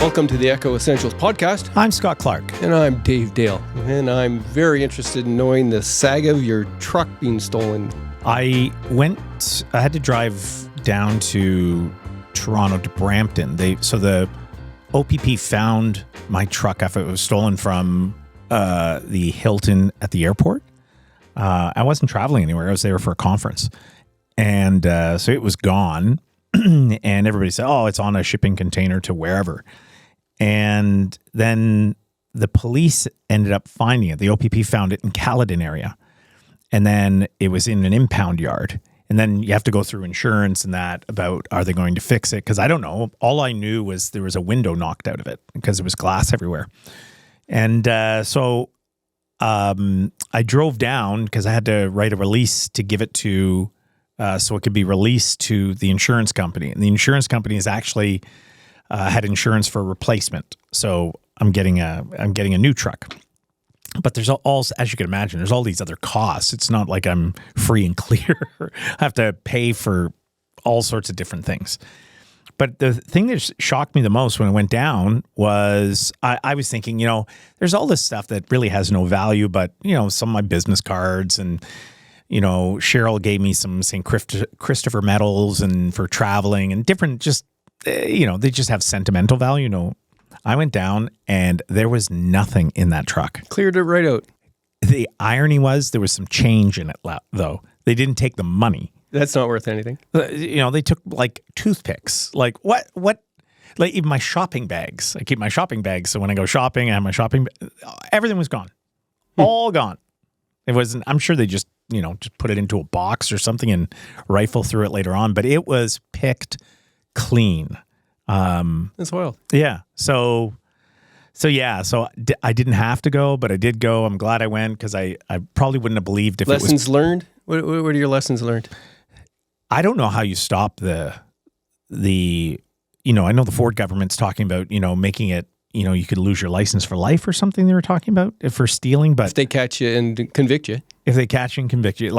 Welcome to the Echo Essentials podcast. I'm Scott Clark. And I'm Dave Dale. And I'm very interested in knowing the saga of your truck being stolen. I had to drive down to Toronto to Brampton. So the OPP found my truck after it was stolen from the Hilton at the airport. I wasn't traveling anywhere. I was there for a conference. And so it was gone. And everybody said, oh, it's on a shipping container to wherever. And then the police ended up finding it. The OPP found it in Caledon area. And then it was in an impound yard. And then you have to go through insurance and that about, are they going to fix it? Because I don't know. All I knew was there was a window knocked out of it because there was glass everywhere. And so I drove down because I had to write a release to give it to, so it could be released to the insurance company. And the insurance company is actually had insurance for replacement. So I'm getting a new truck. But there's all, as you can imagine, there's all these other costs. It's not like I'm free and clear. I have to pay for all sorts of different things. But the thing that shocked me the most when it went down was I was thinking, there's all this stuff that really has no value, but, some of my business cards and, Cheryl gave me some St. Christopher medals and for traveling and different just, they just have sentimental value. I went down and there was nothing in that truck. Cleared it right out. The irony was there was some change in it, though. They didn't take the money. That's not worth anything. They took like toothpicks. Like what? Like even my shopping bags. I keep my shopping bags. So when I go shopping, I have my shopping. Everything was gone. All gone. It wasn't, I'm sure they just put it into a box or something and rifle through it later on. But it was picked clean. That's wild. Yeah. So I didn't have to go, but I did go. I'm glad I went because I probably wouldn't have believed if lessons learned. What are your lessons learned? I don't know how you stop the I know the Ford government's talking about, making it, you could lose your license for life or something they were talking about for stealing. But if they catch you and convict you. If they catch you and convict you,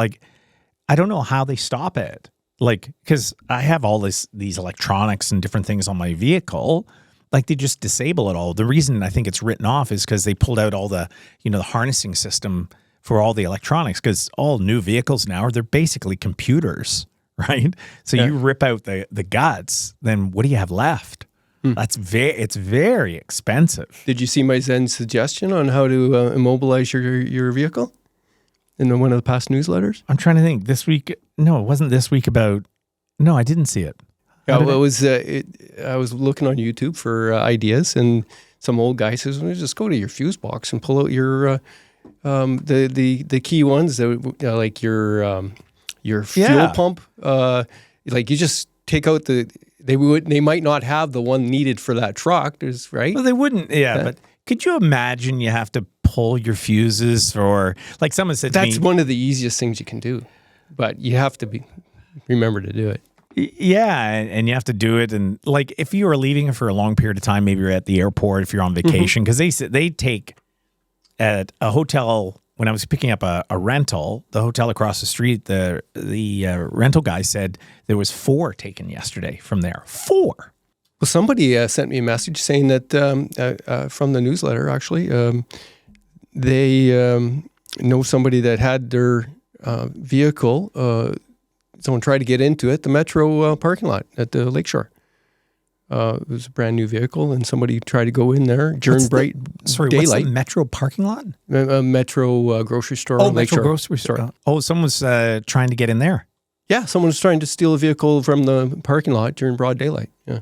I don't know how they stop it. Because I have all these electronics and different things on my vehicle, they just disable it all. The reason I think it's written off is because they pulled out all the, the harnessing system for all the electronics. Because all new vehicles now they're basically computers, right? So you rip out the guts, then what do you have left? It's very expensive. Did you see my Zen suggestion on how to immobilize your vehicle in one of the past newsletters? I'm trying to think. This week, no, it wasn't this week about. No, I didn't see it. Yeah, well, I was looking on YouTube for ideas, and some old guy says, well, just go to your fuse box and pull out your the key ones that like your fuel pump. You just take out they might not have the one needed for that truck, right? Well, they wouldn't. Yeah, but could you imagine you have to pull your fuses or someone said that's one of the easiest things you can do, but you have to remember to do it. Yeah, and you have to do it. And if you were leaving for a long period of time, maybe you're at the airport if you're on vacation, because they take at a hotel. When I was picking up a rental, the hotel across the street, the rental guy said there was 4 taken yesterday from there. 4. Well, somebody sent me a message saying that from the newsletter, actually, they know somebody that had their vehicle. Someone tried to get into it, the Metro parking lot at the Lakeshore. It was a brand new vehicle, and somebody tried to go in there during bright daylight. What's the Metro parking lot? Metro grocery store. Oh, Metro grocery store. Oh, someone was trying to get in there. Yeah, someone was trying to steal a vehicle from the parking lot during broad daylight. Yeah.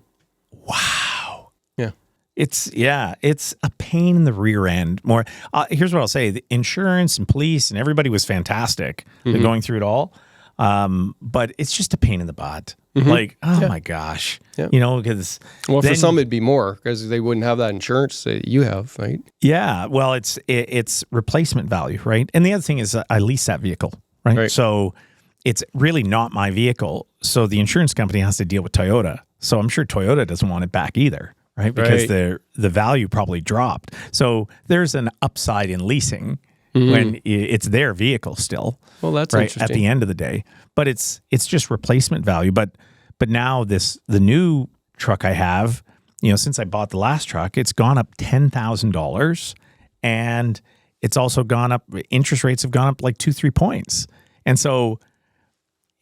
Wow. Yeah. It's a pain in the rear end. More. Here's what I'll say: the insurance and police and everybody was fantastic. They're going through it all, but it's just a pain in the butt. My gosh, because for some it'd be more because they wouldn't have that insurance that you have, right? Yeah, well, it's replacement value, right? And the other thing is I lease that vehicle, right? So it's really not my vehicle. So the insurance company has to deal with Toyota. So I'm sure Toyota doesn't want it back either, right? Because the value probably dropped. So there's an upside in leasing when it's their vehicle still. Well, that's right interesting. At the end of the day. But it's just replacement value. But now the new truck I have, since I bought the last truck, it's gone up $10,000, and it's also gone up. Interest rates have gone up like 2-3 points, and so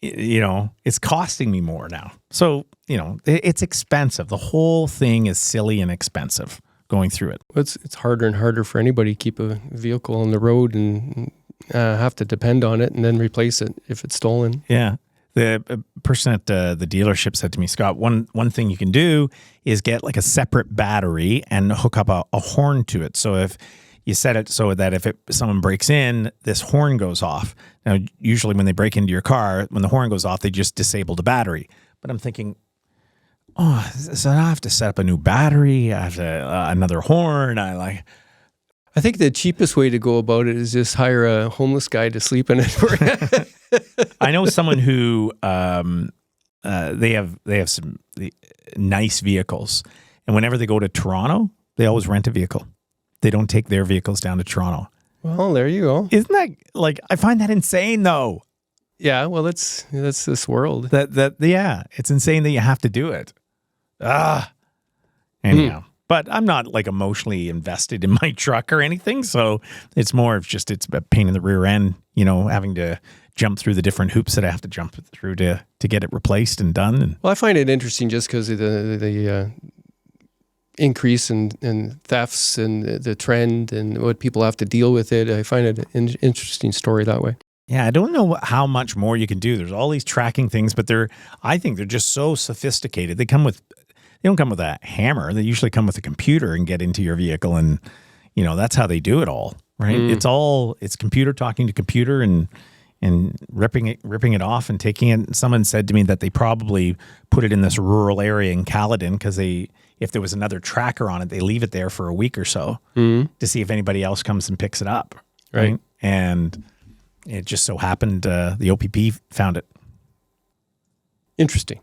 it's costing me more now. So it's expensive. The whole thing is silly and expensive going through it. It's harder and harder for anybody to keep a vehicle on the road and have to depend on it and then replace it if it's stolen. Yeah. The person at the dealership said to me, Scott, one thing you can do is get like a separate battery and hook up a horn to it. So if you set it so that if someone breaks in, this horn goes off. Now, usually when they break into your car, when the horn goes off, they just disable the battery. But I'm thinking, so I have to set up a new battery. I have to, another horn. I think the cheapest way to go about it is just hire a homeless guy to sleep in it. I know someone who they have some nice vehicles, and whenever they go to Toronto, they always rent a vehicle. They don't take their vehicles down to Toronto. Well, there you go. Isn't that I find that insane though? Yeah, well, that's this world. Yeah, it's insane that you have to do it. Anyhow. But I'm not emotionally invested in my truck or anything. So it's more of just, it's a pain in the rear end, having to jump through the different hoops that I have to jump through to get it replaced and done. Well, I find it interesting just because of the increase in thefts and the trend and what people have to deal with it. I find it an interesting story that way. Yeah, I don't know how much more you can do. There's all these tracking things, but I think they're just so sophisticated. They don't come with a hammer. They usually come with a computer and get into your vehicle, and that's how they do it all, right? It's computer talking to computer and ripping it off and taking it. Someone said to me that they probably put it in this rural area in Caledon because if there was another tracker on it, they leave it there for a week or so to see if anybody else comes and picks it up, right? And it just so happened the OPP found it. Interesting.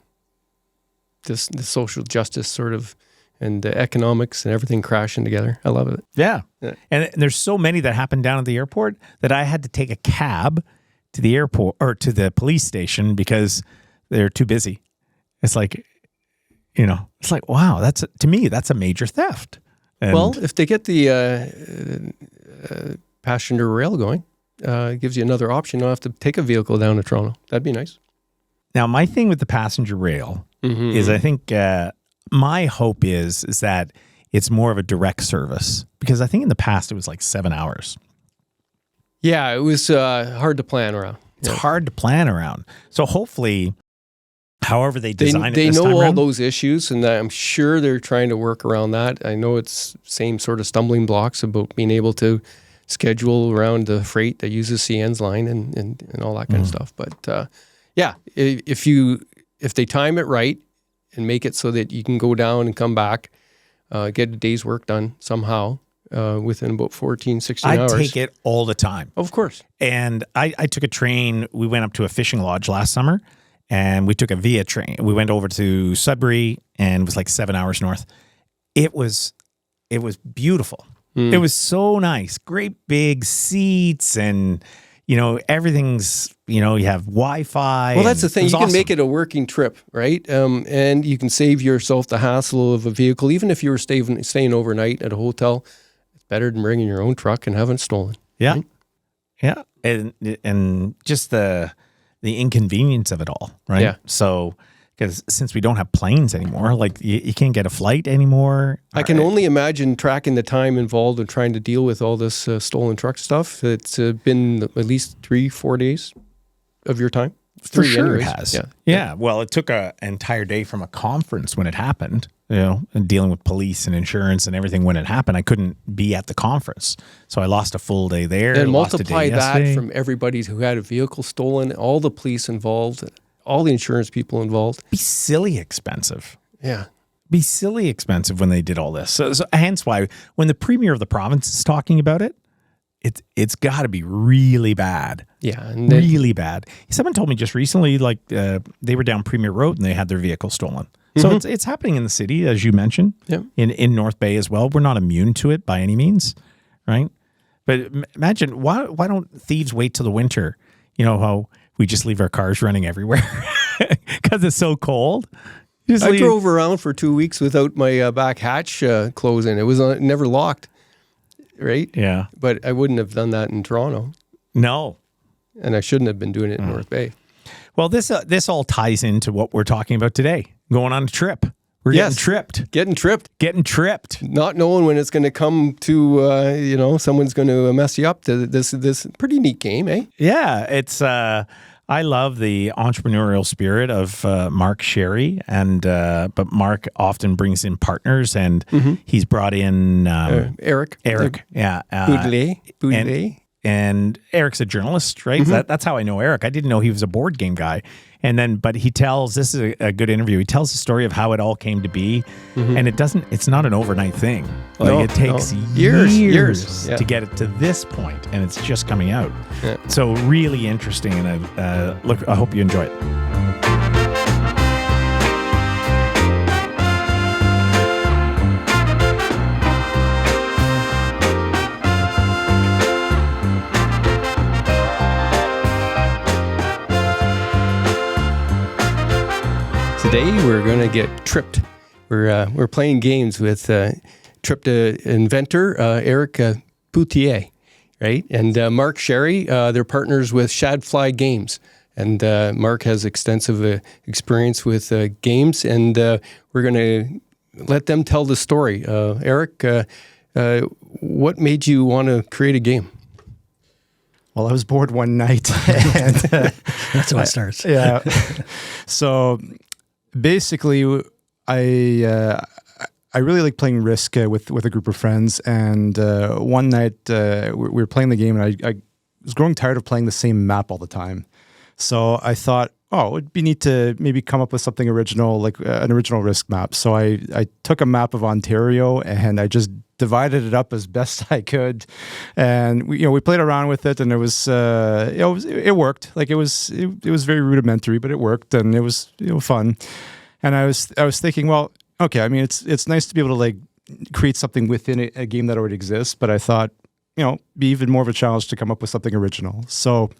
The social justice sort of, and the economics and everything crashing together. I love it. Yeah. And there's so many that happen down at the airport that I had to take a cab to the airport or to the police station because they're too busy. It's wow, to me, that's a major theft. And well, if they get the passenger rail going, it gives you another option. You don't have to take a vehicle down to Toronto. That'd be nice. Now, my thing with the passenger rail is I think my hope is that it's more of a direct service, because I think in the past it was 7 hours. Yeah, it was hard to plan around. It's hard to plan around. So hopefully, however they design they it this know time all around, those issues, and I'm sure they're trying to work around that. I know it's same sort of stumbling blocks about being able to schedule around the freight that uses CN's line and all that kind of stuff. But yeah, if they time it right and make it so that you can go down and come back, get a day's work done somehow within about 14, 16 hours. I take it all the time. Of course. And I took a train. We went up to a fishing lodge last summer, and we took a Via train. We went over to Sudbury, and it was 7 hours north. It was beautiful. It was so nice. Great big seats, and everything's, you have Wi-Fi. Well, that's the thing. You can awesome. make it a working trip, right? And you can save yourself the hassle of a vehicle. Even if you were staying overnight at a hotel, it's better than bringing your own truck and having it stolen. Yeah. Right? Yeah. And just the inconvenience of it all, right? Yeah. So, because since we don't have planes anymore, you can't get a flight anymore. I can only imagine tracking the time involved in trying to deal with all this stolen truck stuff. It's been at least 3-4 days of your time. For sure it has. Yeah. Yeah. Well, it took an entire day from a conference when it happened, and dealing with police and insurance and everything when it happened. I couldn't be at the conference. So I lost a full day there. And lost a day multiply that yesterday. from everybody who had a vehicle stolen, all the police involved, all the insurance people involved. Be silly expensive. Yeah. Be silly expensive when they did all this. So hence why when the premier of the province is talking about it, it's got to be really bad. Yeah. And Really bad. Someone told me just recently, they were down Premier Road and they had their vehicle stolen. So it's happening in the city, as you mentioned, in North Bay as well. We're not immune to it by any means, right? But imagine, why don't thieves wait till the winter? You know how we just leave our cars running everywhere because it's so cold. I drove around for 2 weeks without my back hatch closing. It was never locked, right? Yeah. But I wouldn't have done that in Toronto. No. And I shouldn't have been doing it in North Bay. Well, this all ties into what we're talking about today. Going on a trip. We're getting tripped. Getting tripped. Not knowing when it's going to come to, someone's going to mess you up. This pretty neat game, eh? Yeah, it's. I love the entrepreneurial spirit of Mark Sherry, but Mark often brings in partners, and he's brought in Eric. Yeah, Boutilier. And Eric's a journalist, right? That's how I know Eric. I didn't know he was a board game guy. But he tells, this is a good interview. He tells the story of how it all came to be. And it's not an overnight thing. It takes years to get it to this point, and it's just coming out. Yeah. So really interesting. And I hope you enjoy it. Today we're going to get tripped. We're playing games with tripped inventor Eric Boutilier, right? And Mark Sherry. They're partners with Shadfly Games, and Mark has extensive experience with games. And we're going to let them tell the story. Eric, what made you want to create a game? Well, I was bored one night, and that's how it starts. Yeah. So basically, I really like playing Risk with a group of friends, and one night we were playing the game, and I was growing tired of playing the same map all the time. So I thought, it would be neat to maybe come up with something original, like an original Risk map. So I took a map of Ontario, and I just divided it up as best I could, and we played around with it, and it was it worked. Like it was very rudimentary, but it worked, and it was fun. And I was thinking, well, okay, I mean it's nice to be able to like create something within a game that already exists, but I thought be even more of a challenge to come up with something original. So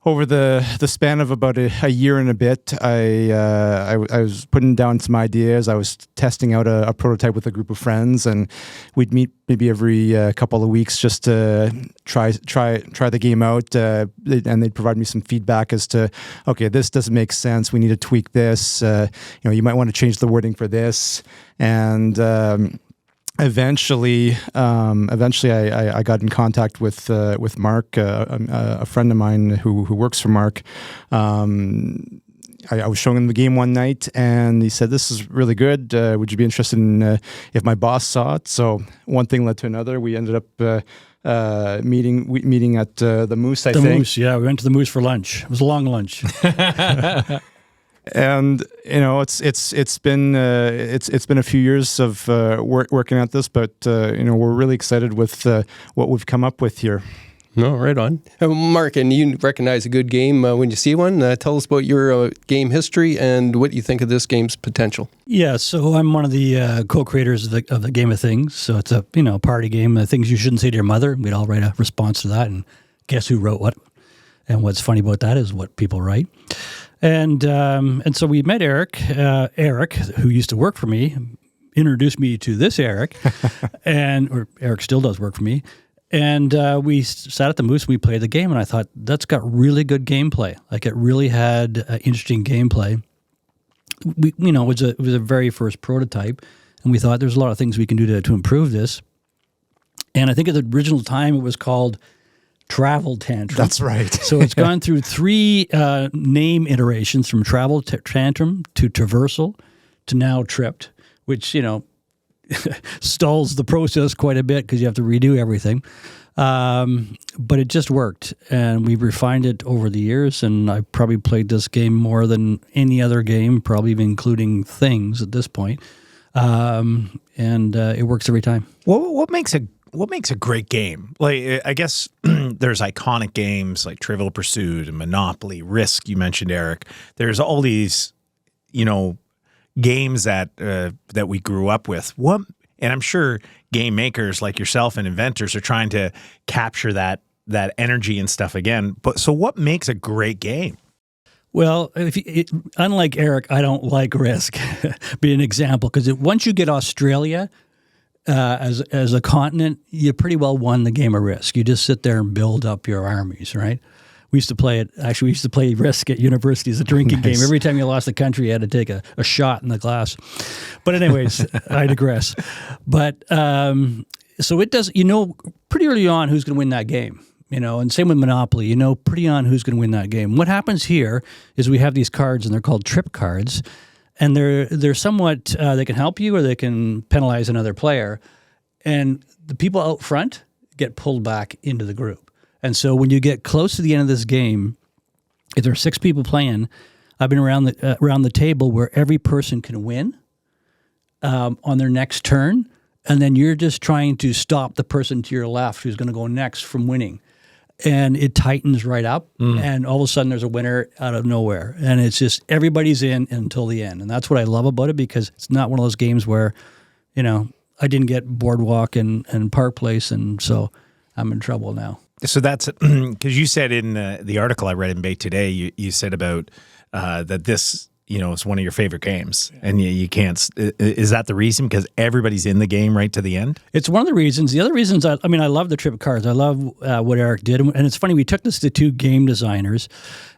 over the span of about a year and a bit, I was putting down some ideas. I was testing out a prototype with a group of friends, and we'd meet maybe every couple of weeks just to try the game out. And they'd provide me some feedback as to, okay, this doesn't make sense. We need to tweak this. You might want to change the wording for this. And Eventually, I got in contact with Mark, a friend of mine who works for Mark. I was showing him the game one night, and he said, "This is really good. Would you be interested in if my boss saw it?" So one thing led to another. We ended up meeting at the Moose. The Moose, yeah. We went to the Moose for lunch. It was a long lunch. And it's been a few years of working at this, but we're really excited with what we've come up with here. No, right on. Mark, and you recognize a good game when you see one. Tell us about your game history and what you think of this game's potential. Yeah, so I'm one of the co-creators of the Game of Things. So it's a party game, things you shouldn't say to your mother. We'd all write a response to that, and guess who wrote what? And what's funny about that is what people write. And so we met Eric, who used to work for me, introduced me to this Eric, or Eric still does work for me. And we sat at the Moose and we played the game, and I thought, that's got really good gameplay. Like, it really had interesting gameplay. It was a very first prototype, and we thought there's a lot of things we can do to improve this. And I think at the original time it was called Travel Tantrum. That's right. So it's gone through 3 name iterations, from Travel Tantrum to Traversal to now Tripped, which, stalls the process quite a bit because you have to redo everything. But it just worked, and we refined it over the years, and I probably played this game more than any other game, probably even including Things at this point. And it works every time. What makes a great game? Like, I guess there's iconic games like Trivial Pursuit and Monopoly, Risk. You mentioned, Eric. There's all these, games that we grew up with. And I'm sure game makers like yourself and inventors are trying to capture that energy and stuff again. But so, what makes a great game? Well, unlike Eric, I don't like Risk. Be an example, because once you get Australia as a continent, you pretty well won the game of Risk. You just sit there and build up your armies, right? We used to play it. Actually, we used to play Risk at university as a drinking game. Every time you lost the country, you had to take a shot in the glass. But anyways, I digress. But so it does. Pretty early on who's going to win that game. And same with Monopoly, pretty on who's going to win that game. What happens here is we have these cards, and they're called trip cards, and they're somewhat, they can help you or they can penalize another player. And the people out front get pulled back into the group. And so when you get close to the end of this game, if there are 6 people playing, I've been around the table where every person can win on their next turn, and then you're just trying to stop the person to your left who's going to go next from winning. And it tightens right up, and all of a sudden there's a winner out of nowhere. And it's just everybody's in until the end. And that's what I love about it, because it's not one of those games where, I didn't get Boardwalk and Park Place, and so I'm in trouble now. So that's because you said in the article I read in Bay Today, you said about that this, it's one of your favorite games, and you can't. Is that the reason? Because everybody's in the game right to the end? It's one of the reasons. The other reasons, I love the trip cards. I love what Eric did, and it's funny. We took this to 2 game designers,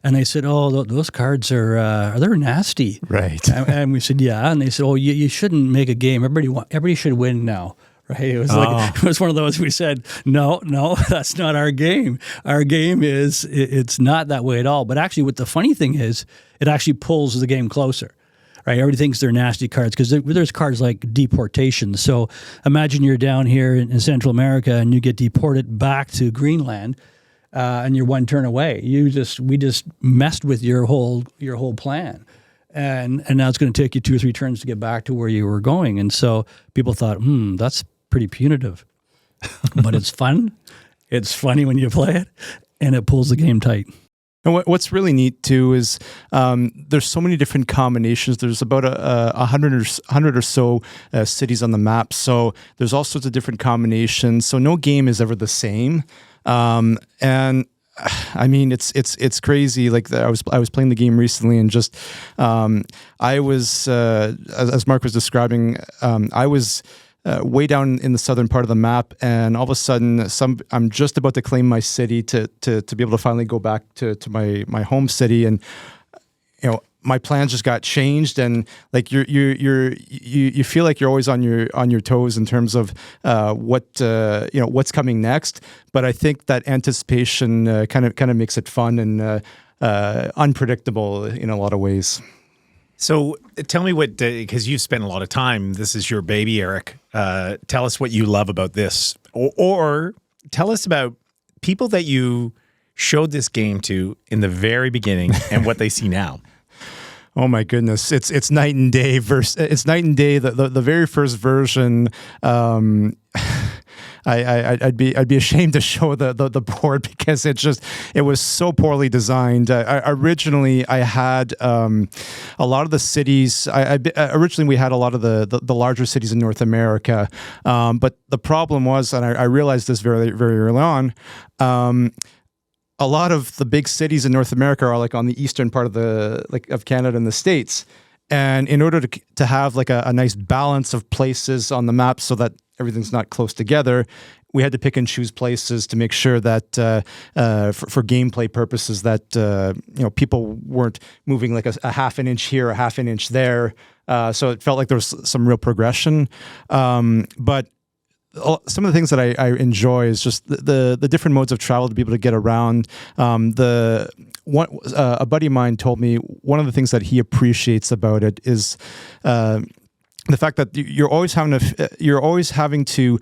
and they said, "Oh, those cards are they're nasty." Right. And we said, "Yeah," and they said, "Oh, you shouldn't make a game. Everybody should win now." Right? It was it was one of those. We said, no, that's not our game. Our game it's not that way at all. But actually, what the funny thing is, it actually pulls the game closer. Right? Everybody thinks they're nasty cards because there's cards like deportation. So imagine you're down here in Central America and you get deported back to Greenland, and you're one turn away. We just messed with your whole plan. And now it's going to take you 2 or 3 turns to get back to where you were going. And so people thought, that's pretty punitive. But it's fun. It's funny when you play it, and it pulls the game tight. And what's really neat too is there's so many different combinations. There's about 100 or so cities on the map. So there's all sorts of different combinations. So no game is ever the same. And I mean, it's crazy. Like I was playing the game recently, and just I was as Mark was describing, I was way down in the southern part of the map, and all of a sudden, I'm just about to claim my city to be able to finally go back to my home city, and my plans just got changed, and like you feel like you're always on your toes in terms of what's coming next. But I think that anticipation kind of makes it fun and unpredictable in a lot of ways. So tell me because you've spent a lot of time, this is your baby, Eric. Tell us what you love about this, or tell us about people that you showed this game to in the very beginning and what they see now. Oh my goodness, it's night and day. It's night and day. The very first version. I'd be ashamed to show the board because it was so poorly designed. Originally, I had a lot of the cities. Originally we had a lot of the larger cities in North America, but the problem was, and I realized this very very early on. A lot of the big cities in North America are like on the eastern part of Canada and the States. And in order to have like a nice balance of places on the map so that everything's not close together, we had to pick and choose places to make sure that for gameplay purposes that people weren't moving like a half an inch here, a half an inch there. So it felt like there was some real progression. But some of the things that I enjoy is just the different modes of travel to be able to get around. A buddy of mine told me one of the things that he appreciates about it is the fact that you're always having to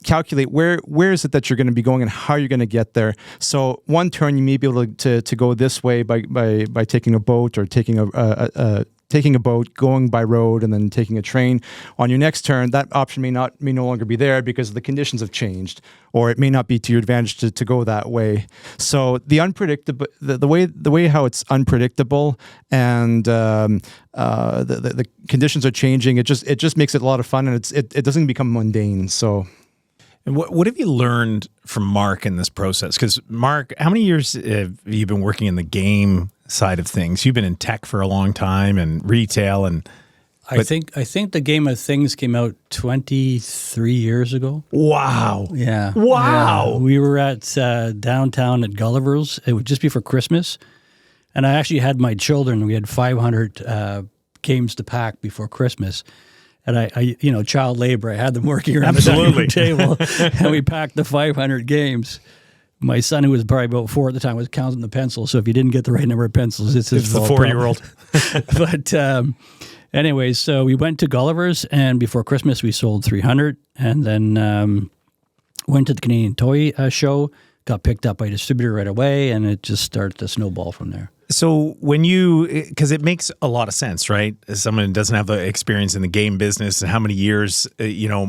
calculate where is it that you're going to be going and how you're going to get there. So one turn you may be able to go this way by taking a boat or taking a boat, going by road, and then taking a train. On your next turn, that option may no longer be there because the conditions have changed, or it may not be to your advantage to go that way. So the unpredictable, the way how it's unpredictable, and the conditions are changing. It just makes it a lot of fun, and it doesn't become mundane. So. And what have you learned from Mark in this process? Because Mark, how many years have you been working in the game side of things? You've been in tech for a long time and retail, and I think the Game of Things came out 23 years ago. wow. Yeah. Wow. Yeah. We were at downtown at Gulliver's. It was just before Christmas. And I actually had my children. We had 500 games to pack before Christmas. And I child labor, I had them working around the dining room table. And we packed the 500 games. My son, who was probably about 4 at the time, was counting the pencils. So if he didn't get the right number of pencils, it's his fault. It's the 4-year-old. But anyways, so we went to Gulliver's, and before Christmas, we sold 300. And then went to the Canadian Toy Show, got picked up by a distributor right away, and it just started to snowball from there. So when because it makes a lot of sense, right? As someone who doesn't have the experience in the game business and how many years,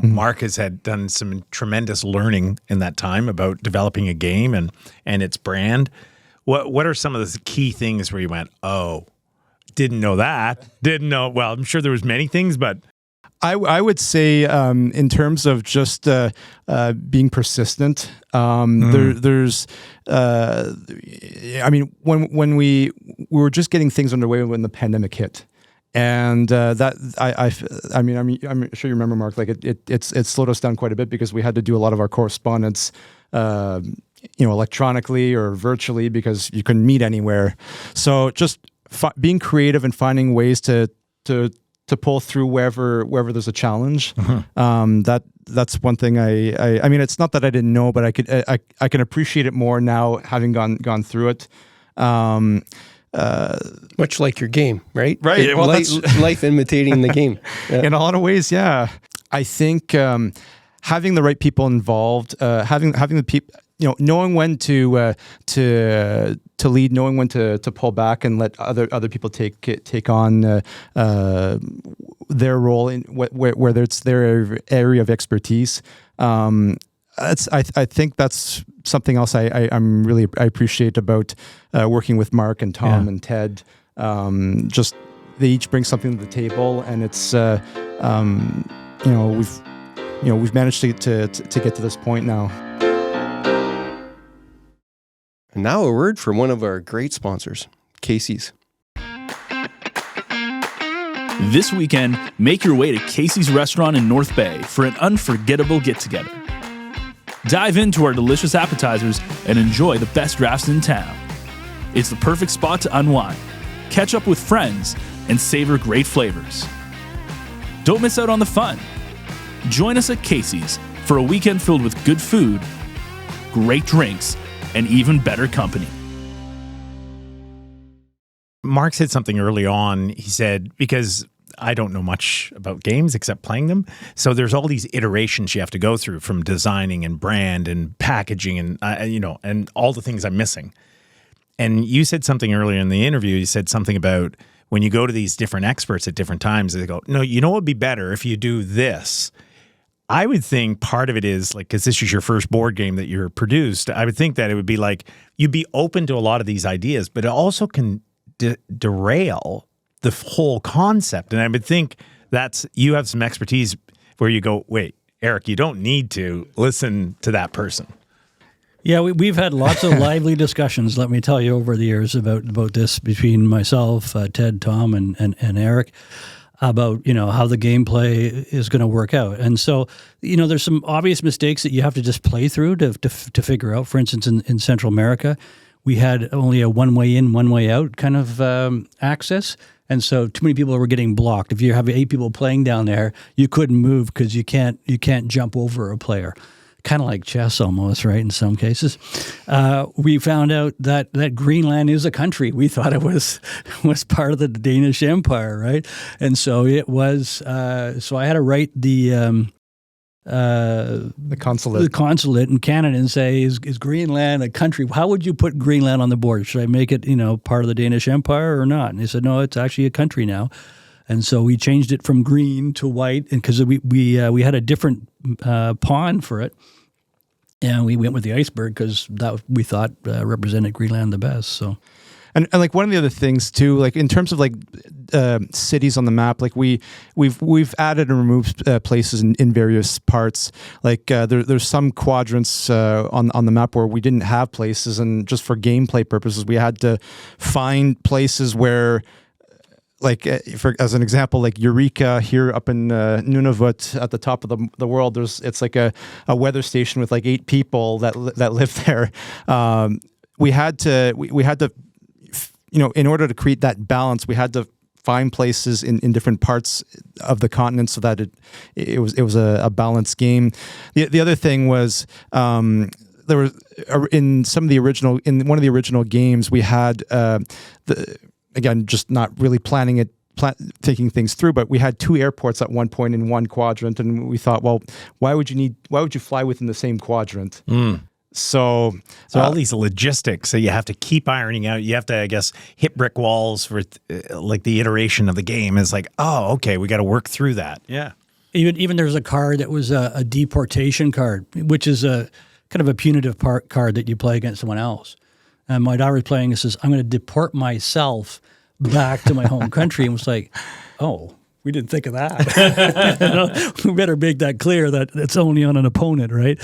Mark has had done some tremendous learning in that time about developing a game and its brand. What are some of the key things where you went, oh, didn't know that, well, I'm sure there was many things, but. I would say in terms of just being persistent, there's when we were just getting things underway when the pandemic hit, and I'm sure you remember, Mark, like it slowed us down quite a bit because we had to do a lot of our correspondence electronically or virtually because you couldn't meet anywhere. So just being creative and finding ways to pull through wherever there's a challenge. That's one thing. I mean, it's not that I didn't know, but I can appreciate it more now, having gone through it. Much like your game, right? Right. Well, life imitating the game. Yeah. In a lot of ways, yeah. I think having the right people involved, having the people, knowing when to lead, knowing when to pull back and let other people take on their role in whether it's their area of expertise. I think that's something else I appreciate about working with Mark and Tom and Ted. Just they each bring something to the table, and it's we've managed to get to this point now. And now a word from one of our great sponsors, Casey's. This weekend, make your way to Casey's Restaurant in North Bay for an unforgettable get-together. Dive into our delicious appetizers and enjoy the best drafts in town. It's the perfect spot to unwind, catch up with friends, and savor great flavors. Don't miss out on the fun. Join us at Casey's for a weekend filled with good food, great drinks, and even better company. Mark said something early on. He said, because I don't know much about games except playing them, so there's all these iterations you have to go through, from designing and brand and packaging and and all the things I'm missing. And you said something earlier in the interview. You said something about when you go to these different experts at different times, they go, no, what would be better if you do this? I would think part of it is like, because this is your first board game that you're produced, I would think that it would be like, you'd be open to a lot of these ideas, but it also can derail the whole concept. And I would think you have some expertise where you go, wait, Eric, you don't need to listen to that person. Yeah, we've had lots of lively discussions, let me tell you, over the years about this between myself, Ted, Tom, and Eric, about how the gameplay is going to work out. And so there's some obvious mistakes that you have to just play through to figure out. For instance, in Central America, we had only a one way in, one way out kind of access. And so too many people were getting blocked. If you have 8 people playing down there, you couldn't move because you can't jump over a player. Kind of like chess almost, right, in some cases. We found out that Greenland is a country. We thought it was part of the Danish Empire, right? And so it was, so I had to write the consulate in Canada and say, is Greenland a country? How would you put Greenland on the board? Should I make it, part of the Danish Empire or not? And they said, no, it's actually a country now. And so we changed it from green to white, and because we had a different pawn for it, and we went with the iceberg because that we thought represented Greenland the best. So, And like one of the other things too, like in terms of like cities on the map, like we've added and removed places in various parts. Like there's some quadrants on the map where we didn't have places, and just for gameplay purposes, we had to find places where, like as an example, like Eureka here up in Nunavut at the top of the world, it's like a weather station with like 8 people that live there. We had to, in order to create that balance, we had to find places in different parts of the continent so that it was a balanced game. The other thing was there were in one of the original games we had again, just not really thinking things through, but we had 2 airports at one point in one quadrant, and we thought, well, why would you fly within the same quadrant? So all these logistics that you have to keep ironing out. You have to, I guess, hit brick walls for like the iteration of the game. Is like, oh, okay, we got to work through that. Yeah. Even there's a card that was a deportation card, which is a kind of a punitive card that you play against someone else. And my daughter was playing. It says, "I'm going to deport myself back to my home country," and was like, "Oh, we didn't think of that." We better make that clear that it's only on an opponent, right?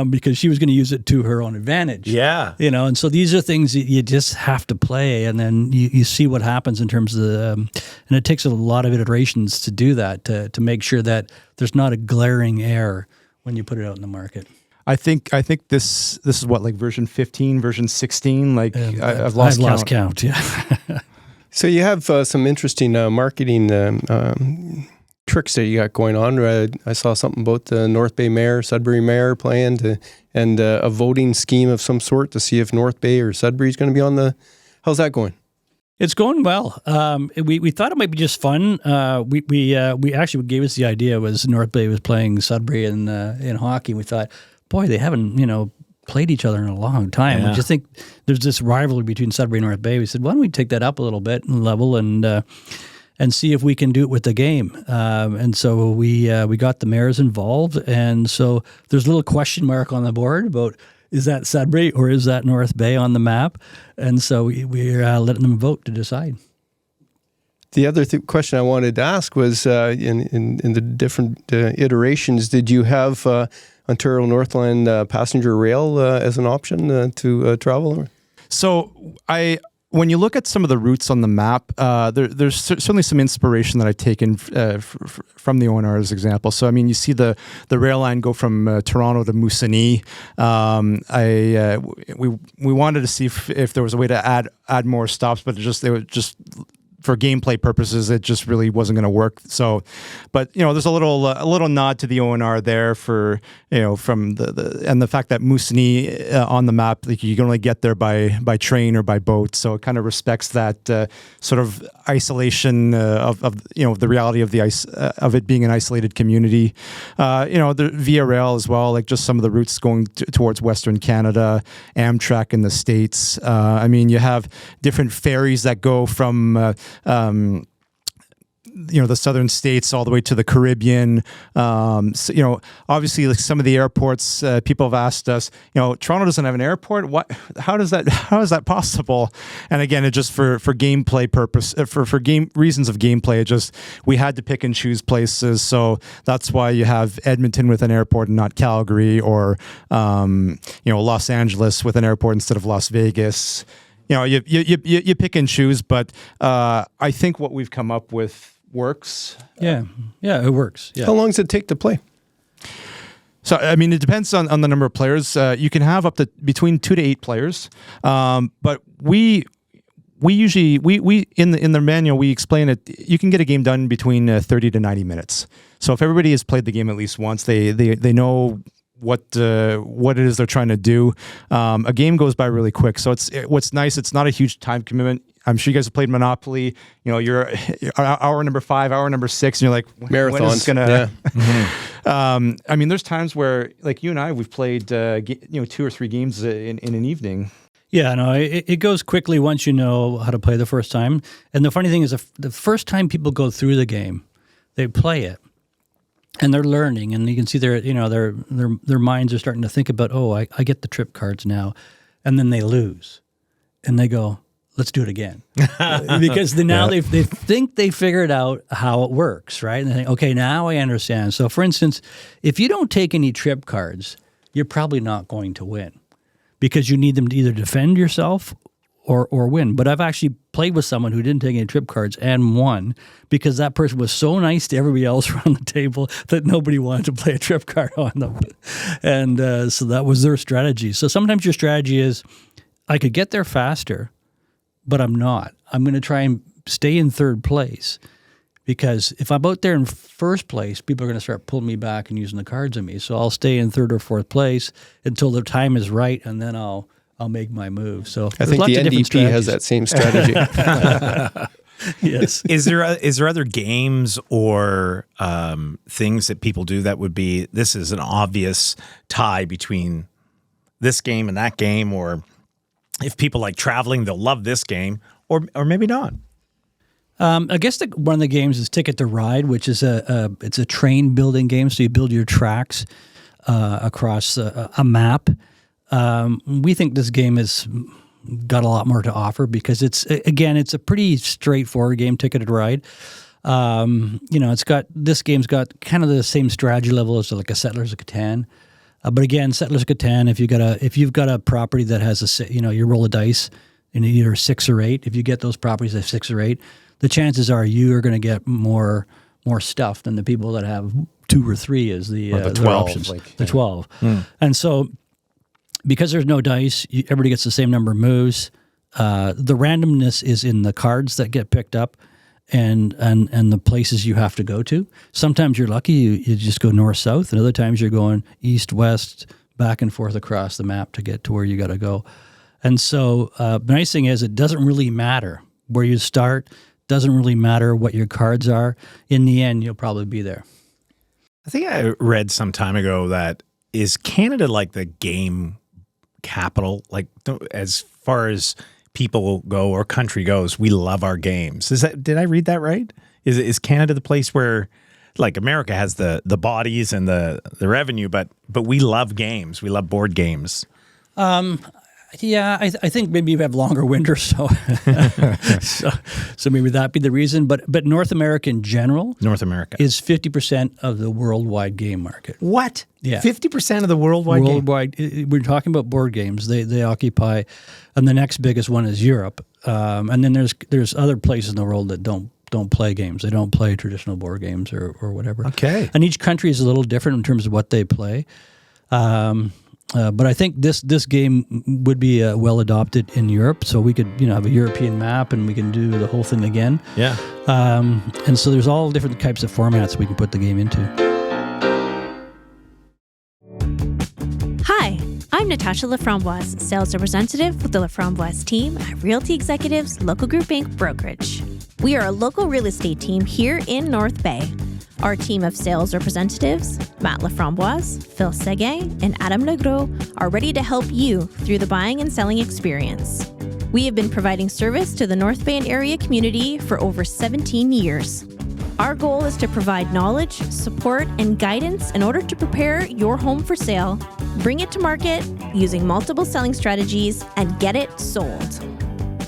Because she was going to use it to her own advantage. Yeah. And so these are things that you just have to play, and then you see what happens in terms of and it takes a lot of iterations to do that, to make sure that there's not a glaring error when you put it out in the market. I think this is what, like version 15, version 16. Like I've lost count. Yeah. So you have some interesting marketing tricks that you got going on. I saw something about the North Bay Mayor, Sudbury Mayor plan and a voting scheme of some sort to see if North Bay or Sudbury is going to be on the. How's that going? It's going well. We thought it might be just fun. We actually, what gave us the idea was North Bay was playing Sudbury in hockey. We thought, boy, they haven't played each other in a long time. Yeah. We just think there's this rivalry between Sudbury and North Bay. We said, why don't we take that up a little bit and level and see if we can do it with the game. And so we got the mayors involved, and so there's a little question mark on the board about, is that Sudbury or is that North Bay on the map? And so we're letting them vote to decide. The other question I wanted to ask was, in the different iterations, did you have Ontario Northland passenger rail as an option to travel? So when you look at some of the routes on the map, there's certainly some inspiration that I've taken from the ONR's example. So, I mean, you see the rail line go from Toronto to Moosonee. We wanted to see if there was a way to add more stops, but they were just for gameplay purposes, it just really wasn't going to work. So, but there's a little nod to the ONR there for from the fact that Moosonee on the map, like, you can only get there by train or by boat. So it kind of respects that sort of isolation of the reality of the ice of it being an isolated community. The via rail as well, like just some of the routes going towards Western Canada, Amtrak in the States. I mean, you have different ferries that go from the southern states all the way to the Caribbean. So, obviously, like some of the airports, people have asked us, Toronto doesn't have an airport. How is that possible? And again, it just for gameplay purpose, for game reasons of gameplay, we had to pick and choose places. So that's why you have Edmonton with an airport and not Calgary, or Los Angeles with an airport instead of Las Vegas. You pick and choose, but I think what we've come up with works. Yeah, it works. Yeah. How long does it take to play? So, I mean, it depends on the number of players. You can have up to between 2 to 8 players, but we usually in the manual we explain it. You can get a game done between 30 to 90 minutes. So if everybody has played the game at least once, they know what it is they're trying to do. A game goes by really quick. So what's nice, it's not a huge time commitment. I'm sure you guys have played Monopoly. You're hour number 5, hour number 6, and you're like, marathons. When is this gonna? Yeah. Mm-hmm. I mean, there's times where, like you and I, we've played 2 or 3 games in an evening. Yeah, no, it goes quickly once you know how to play the first time. And the funny thing is, the first time people go through the game, they play it, and they're learning, and you can see their minds are starting to think about, I get the trip cards now, and then they lose, and they go, let's do it again. Because now they think they figured out how it works, right? And they think, okay, now I understand. So for instance, if you don't take any trip cards, you're probably not going to win because you need them to either defend yourself or win. But I've actually played with someone who didn't take any trip cards and won because that person was so nice to everybody else around the table that nobody wanted to play a trip card on them. And so that was their strategy. So sometimes your strategy is, I could get there faster, but I'm not. I'm going to try and stay in third place because if I'm out there in first place, people are going to start pulling me back and using the cards on me. So I'll stay in third or fourth place until the time is right, and then I'll make my move. So I think the NDP has that same strategy. Yes. Is there other games or things that people do that would be, this is an obvious tie between this game and that game, or if people like traveling, they'll love this game, or maybe not? I guess one of the games is Ticket to Ride, which is it's a train building game. So you build your tracks across a map. We think this game has got a lot more to offer because it's a pretty straightforward game, Ticket to Ride. This game's got kind of the same strategy level as like a Settlers of Catan. But again, Settlers of Catan, if you've got a property that has you roll a dice in either 6 or 8. If you get those properties at 6 or 8, the chances are you are going to get more stuff than the people that have 2 or 3 as the 12 options. The 12. And so because there's no dice, everybody gets the same number of moves. The randomness is in the cards that get picked up and the places you have to go to. Sometimes you're lucky, you just go north-south, and other times you're going east-west, back and forth across the map to get to where you got to go. And so the nice thing is it doesn't really matter where you start, doesn't really matter what your cards are. In the end, you'll probably be there. I think I read some time ago that, is Canada like the game capital? Like, as far as people go or country goes, we love our games. Did I read that right? Is Canada the place where, like, America has the bodies and the revenue, but we love games. We love board games. Yeah, I think maybe you have longer winters, so maybe that be the reason. But North America in general, is 50% of the worldwide game market. What? Yeah, 50% of the worldwide. We're talking about board games. They occupy, and the next biggest one is Europe. And then there's other places in the world that don't play games. They don't play traditional board games or whatever. Okay. And each country is a little different in terms of what they play. But I think this game would be well adopted in Europe, so we could have a European map and we can do the whole thing again. Yeah. And so there's all different types of formats we can put the game into. Hi, I'm Natasha Laframboise, sales representative with the Laframboise team at Realty Executives Local Group Inc. Brokerage. We are a local real estate team here in North Bay. Our team of sales representatives, Matt Laframboise, Phil Seguin, and Adam Legros, are ready to help you through the buying and selling experience. We have been providing service to the North Bay and area community for over 17 years. Our goal is to provide knowledge, support, and guidance in order to prepare your home for sale, bring it to market using multiple selling strategies, and get it sold.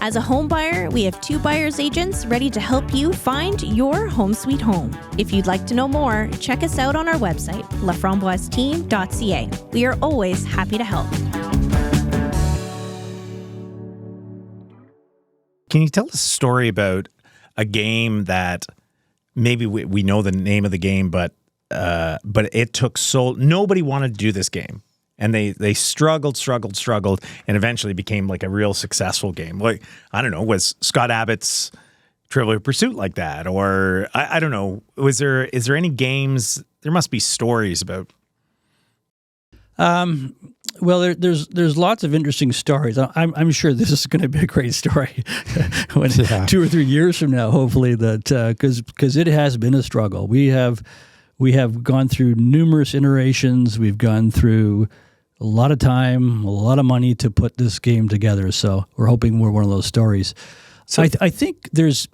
As a home buyer, we have 2 buyer's agents ready to help you find your home sweet home. If you'd like to know more, check us out on our website, laframboiseteam.ca. We are always happy to help. Can you tell us a story about a game that maybe we know the name of the game, but it took nobody wanted to do this game. And they struggled, and eventually became like a real successful game. Like, I don't know, was Scott Abbott's Trivial Pursuit like that? Or I don't know. Is there any games? There must be stories about. Well, there's lots of interesting stories. I'm sure this is going to be a great story when 2 or 3 years from now, hopefully, that because it has been a struggle. We have gone through numerous iterations. We've gone through a lot of time, a lot of money to put this game together. So we're hoping we're one of those stories. So I think there's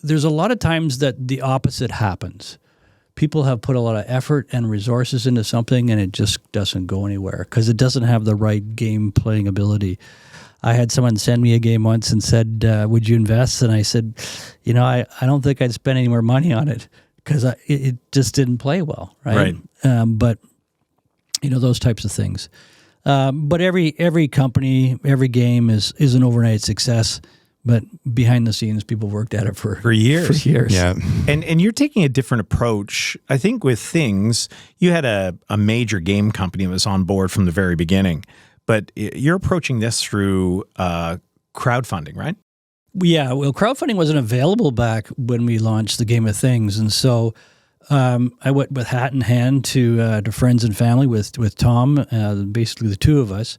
a lot of times that the opposite happens. People have put a lot of effort and resources into something, and it just doesn't go anywhere because it doesn't have the right game playing ability. I had someone send me a game once and said, would you invest? And I said, I don't think I'd spend any more money on it because it just didn't play well, right? But, those types of things. But every company, every game is an overnight success. But behind the scenes, people worked at it for years. Yeah, and you're taking a different approach. I think with Things, you had a major game company that was on board from the very beginning, but you're approaching this through crowdfunding, right? Yeah, well, crowdfunding wasn't available back when we launched the Game of Things, and so I went with hat in hand to friends and family with Tom, basically the two of us.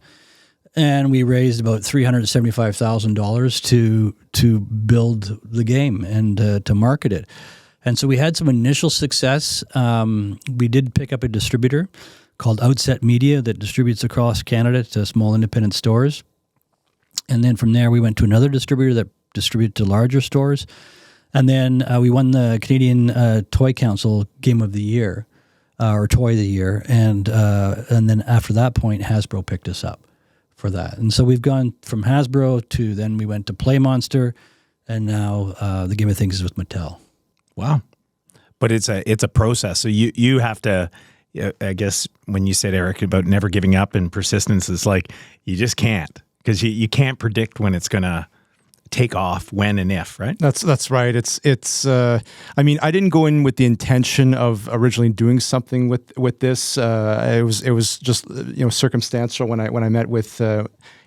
And we raised about $375,000 to build the game and to market it. And so we had some initial success. We did pick up a distributor called Outset Media that distributes across Canada to small independent stores. And then from there, we went to another distributor that distributed to larger stores. And then we won the Canadian Toy Council Game of the Year, or Toy of the Year. And then after that point, Hasbro picked us up for that. And so we've gone from Hasbro to then we went to Play Monster, and now the Game of Things is with Mattel. Wow. But it's a process. So you have to, I guess when you said, Eric, about never giving up and persistence, it's like you just can't, because you can't predict when it's going to take off, when and if, right? That's right. It's I mean, I didn't go in with the intention of originally doing something with this. It was just circumstantial when I met with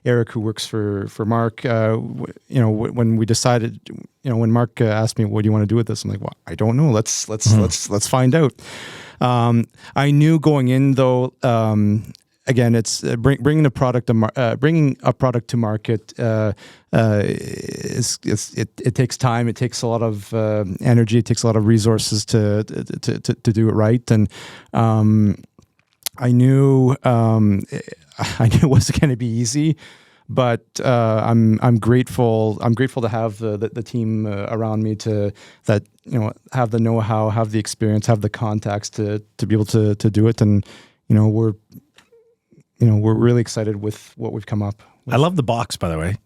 Eric, who works for Mark. When we decided, when Mark asked me, "What do you want to do with this?" I'm like, "Well, I don't know. Let's find out." I knew going in though. Again, it's bringing a product to market. It takes time. It takes a lot of energy. It takes a lot of resources to do it right. And I knew it wasn't going to be easy, but I'm grateful. I'm grateful to have the team around me that have the know-how, have the experience, have the contacts to be able to do it. And we're really excited with what we've come up with. I love the box, by the way.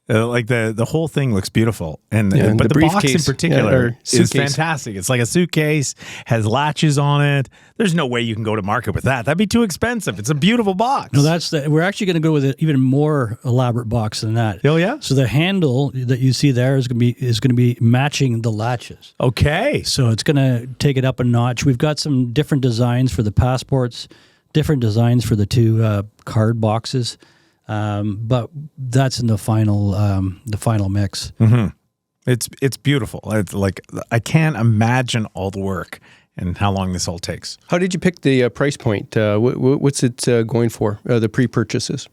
Like the whole thing looks beautiful, but the box in particular is fantastic. It's like a suitcase, has latches on it. There's no way you can go to market with that. That'd be too expensive. It's a beautiful box. No, we're actually going to go with an even more elaborate box than that. Oh yeah. So the handle that you see there is going to be matching the latches. Okay. So it's going to take it up a notch. We've got some different designs for the passports, different designs for the two card boxes. But that's in the final mix. Mm-hmm. It's beautiful. It's like I can't imagine all the work and how long this all takes. How did you pick the price point? What's it going for? The pre-purchases?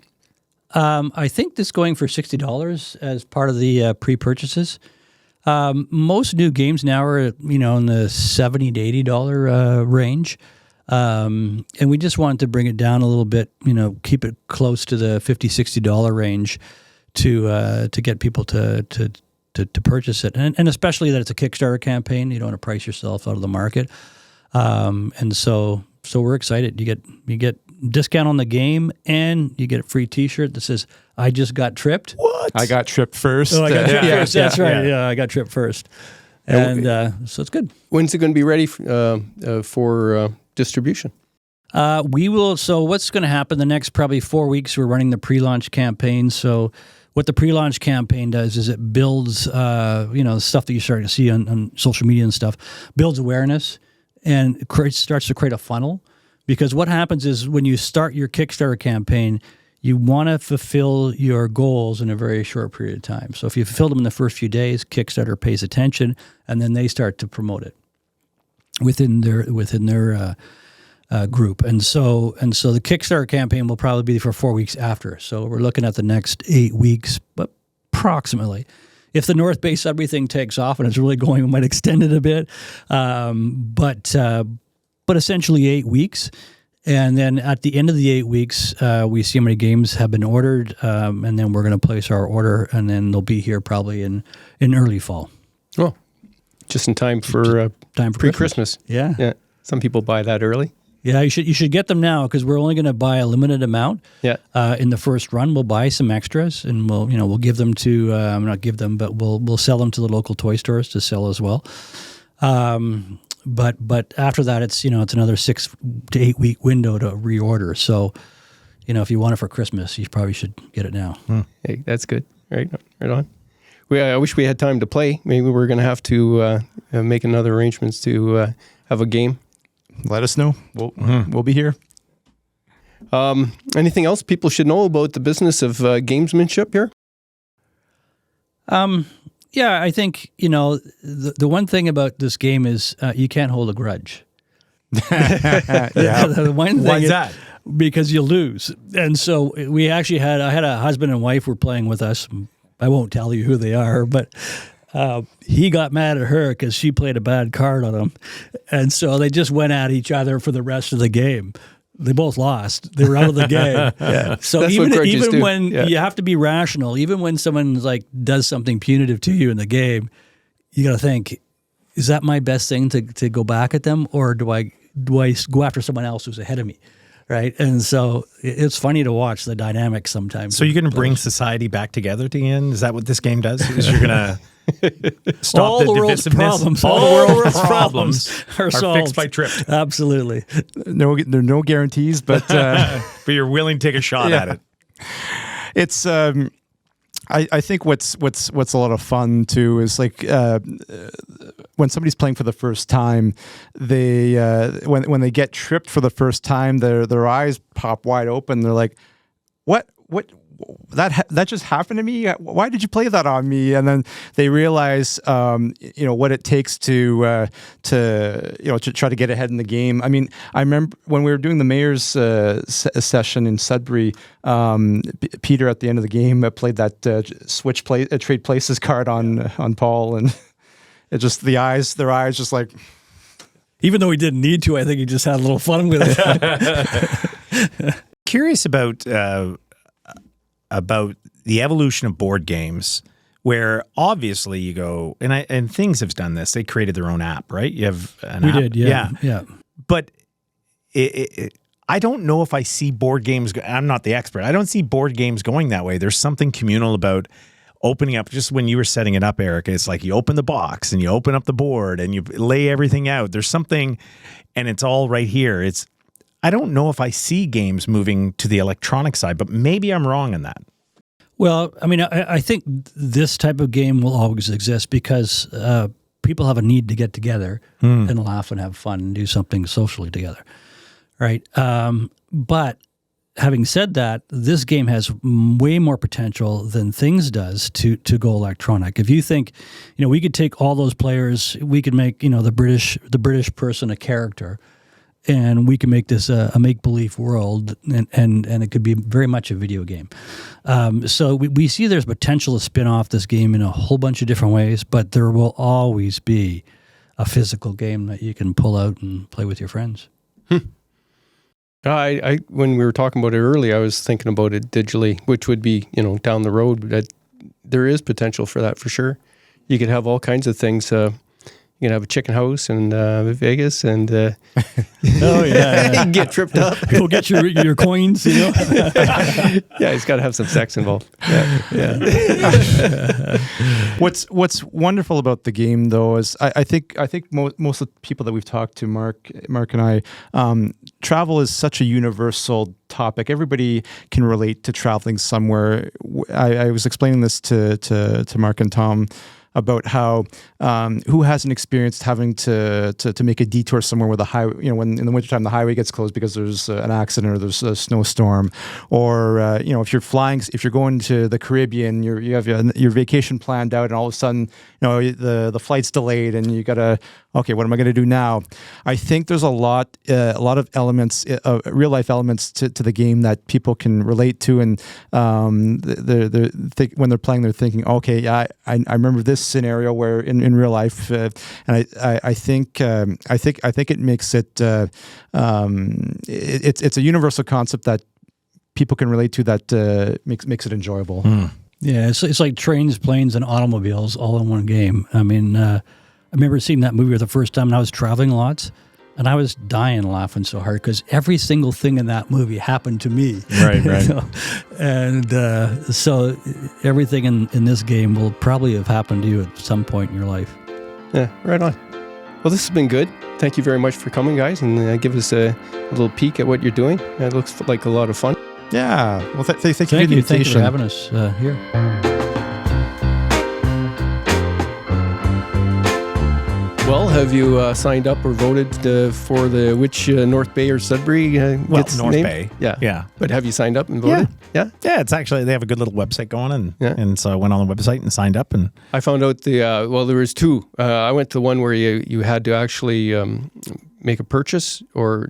I think this is going for $60 as part of the pre-purchases. Most new games now are in the $70 to $80 range. And we just wanted to bring it down a little bit, keep it close to the $50, $60 range to get people to purchase it. And especially that it's a Kickstarter campaign. You don't want to price yourself out of the market. And so we're excited. You get discount on the game, and you get a free T-shirt that says, "I just got tripped." What? I got tripped first. Oh, I got tripped first. That's right. Yeah, I got tripped first. And so it's good. When's it going to be ready for distribution? We will. So what's going to happen the next probably 4 weeks? We're running the pre-launch campaign. So what the pre-launch campaign does is it builds, stuff that you're starting to see on social media and stuff, builds awareness and starts to create a funnel. Because what happens is when you start your Kickstarter campaign, you want to fulfill your goals in a very short period of time. So if you fulfill them in the first few days, Kickstarter pays attention, and then they start to promote it within their group. And so the Kickstarter campaign will probably be for 4 weeks after. So we're looking at the next 8 weeks, but approximately. If the North Bay Sudbury thing takes off and it's really going, we might extend it a bit. But essentially 8 weeks. And then at the end of the 8 weeks, we see how many games have been ordered, and then we're going to place our order, and then they'll be here probably in early fall. Oh, just in time for time for pre-Christmas. Yeah. Some people buy that early. Yeah, you should get them now because we're only going to buy a limited amount. Yeah. In the first run, we'll buy some extras and we'll give them to not give them, but we'll sell them to the local toy stores to sell as well. But after that, it's another 6 to 8 week window to reorder. So, if you want it for Christmas, you probably should get it now. Hey, that's good. Right on. I wish we had time to play. Maybe we're going to have to make another arrangements to have a game. Let us know. We'll be here. Anything else people should know about the business of gamesmanship here? Yeah, I think, the one thing about this game is you can't hold a grudge. The one thing Why is that? Because you lose. And so I had a husband and wife were playing with us. I won't tell you who they are, but he got mad at her because she played a bad card on him. And so they just went at each other for the rest of the game. They both lost. They were out of the game. Yeah. So That's what grudges even do. when you have to be rational, even when someone does something punitive to you in the game, you got to think, is that my best thing to go back at them, or do I go after someone else who's ahead of me? Right. And so it's funny to watch the dynamics sometimes. So you're going to bring society back together at the end? Is that what this game does? Is you're going to stop all the world's divisiveness? problems, All the world's problems are solved. fixed by Trip. Absolutely. There are no guarantees, but But you're willing to take a shot at it. it's. I think what's a lot of fun too is when somebody's playing for the first time, they when they get tripped for the first time, their eyes pop wide open. They're like, "What? That just happened to me? Why did you play that on me?" And then they realize, what it takes to try to get ahead in the game. I mean, I remember when we were doing the mayor's session in Sudbury, Peter at the end of the game played that trade places card on Paul, and it just their eyes just like. Even though he didn't need to, I think he just had a little fun with it. Curious about the evolution of board games, where obviously you go and Things have done this. They created their own app, right? You have an app. We did, yeah. But I don't know if I see board games. I'm not the expert. I don't see board games going that way. There's something communal about opening up. Just when you were setting it up, Eric, it's like you open the box and you open up the board and you lay everything out. There's something, and it's all right here. I don't know if I see games moving to the electronic side, but maybe I'm wrong in that. Well, I mean, I think this type of game will always exist because people have a need to get together and laugh and have fun and do something socially together, right? But having said that, this game has way more potential than Things does to go electronic. If you think, we could take all those players, we could make the British person a character. And we can make this a make-believe world, and it could be very much a video game. So we see there's potential to spin off this game in a whole bunch of different ways, but there will always be a physical game that you can pull out and play with your friends. I when we were talking about it earlier, I was thinking about it digitally, which would be down the road. But there is potential for that for sure. You could have all kinds of things. You can have a chicken house in Vegas and Oh yeah, get tripped up. Go get your coins. Yeah, he's got to have some sex involved. Yeah. What's wonderful about the game though is I think most of the people that we've talked to, Mark and I, travel is such a universal topic. Everybody can relate to traveling somewhere. I was explaining this to Mark and Tom about how who hasn't experienced having to make a detour somewhere where the highway, when in the wintertime the highway gets closed because there's an accident or there's a snowstorm, or if you're going to the Caribbean, you have your vacation planned out, and all of a sudden the flight's delayed and you gotta, okay, what am I going to do now? I think there's a lot of elements, real life elements to the game that people can relate to, and when they're playing, they're thinking, okay, yeah, I remember this scenario where in real life, and I think it makes it it's a universal concept that people can relate to that makes it enjoyable. Yeah, it's like trains, planes, and automobiles all in one game. I mean, I remember seeing that movie for the first time when I was traveling lots. And I was dying laughing so hard because every single thing in that movie happened to me. Right, right. And so everything in this game will probably have happened to you at some point in your life. Yeah, right on. Well, this has been good. Thank you very much for coming, guys, and give us a little peek at what you're doing. It looks like a lot of fun. Yeah. Well, thank you for the Thank you invitation. for having us here. Well, have you signed up or voted for which North Bay or Sudbury gets North named? Bay. Yeah. Yeah. But have you signed up and voted? Yeah. Yeah, it's actually, they have a good little website going, and so I went on the website and signed up. And I found out there was two. I went to the one where you had to actually make a purchase or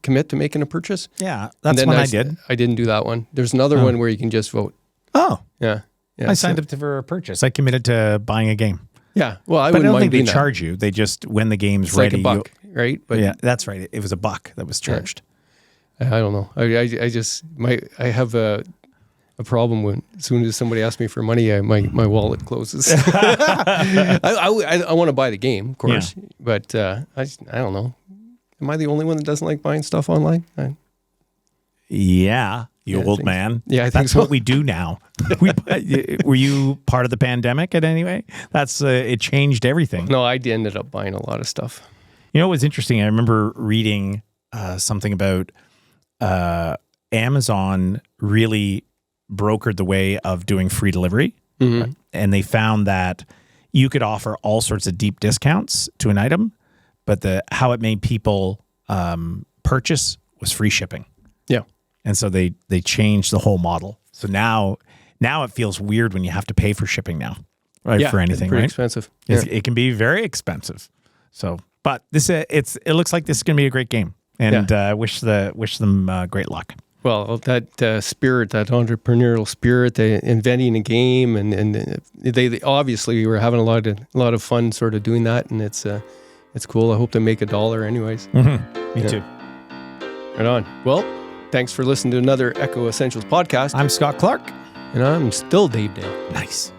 commit to making a purchase. yeah, And that's then what I did. I didn't do that one. There's another one where you can just vote. Oh, Yeah. I signed up for a purchase. I committed to buying a game. Yeah. Well, I But I wouldn't don't mind think they doing that. charge you. They just, when the game's It's ready. like a buck, right? But Yeah, that's right. It was $1 that was charged. I don't know. I have a problem when as soon as somebody asks me for money, my wallet closes. I want to buy the game, of course, but I don't know. Am I the only one that doesn't like buying stuff online? Yeah, you Yeah, I old think man. Yeah, I think That's so. what we do now. Were you part of the pandemic in any way? That's it changed everything. No, I ended up buying a lot of stuff. You know what was interesting? I remember reading something about Amazon really brokered the way of doing free delivery. Mm-hmm. And they found that you could offer all sorts of deep discounts to an item, but how it made people purchase was free shipping. Yeah. And so they changed the whole model. So now it feels weird when you have to pay for shipping now, right? Yeah, For anything, it's pretty right? expensive. It can be very expensive. So, but it looks like this is going to be a great game, and wish them great luck. Well, that spirit, that entrepreneurial spirit, the inventing a game, and they obviously were having a lot of fun, sort of doing that, and it's cool. I hope they make $1, anyways. Mm-hmm. Me too. Right on. Well, thanks for listening to another Echo Essentials podcast. I'm Scott Clark. And I'm still Dave Dale. Nice.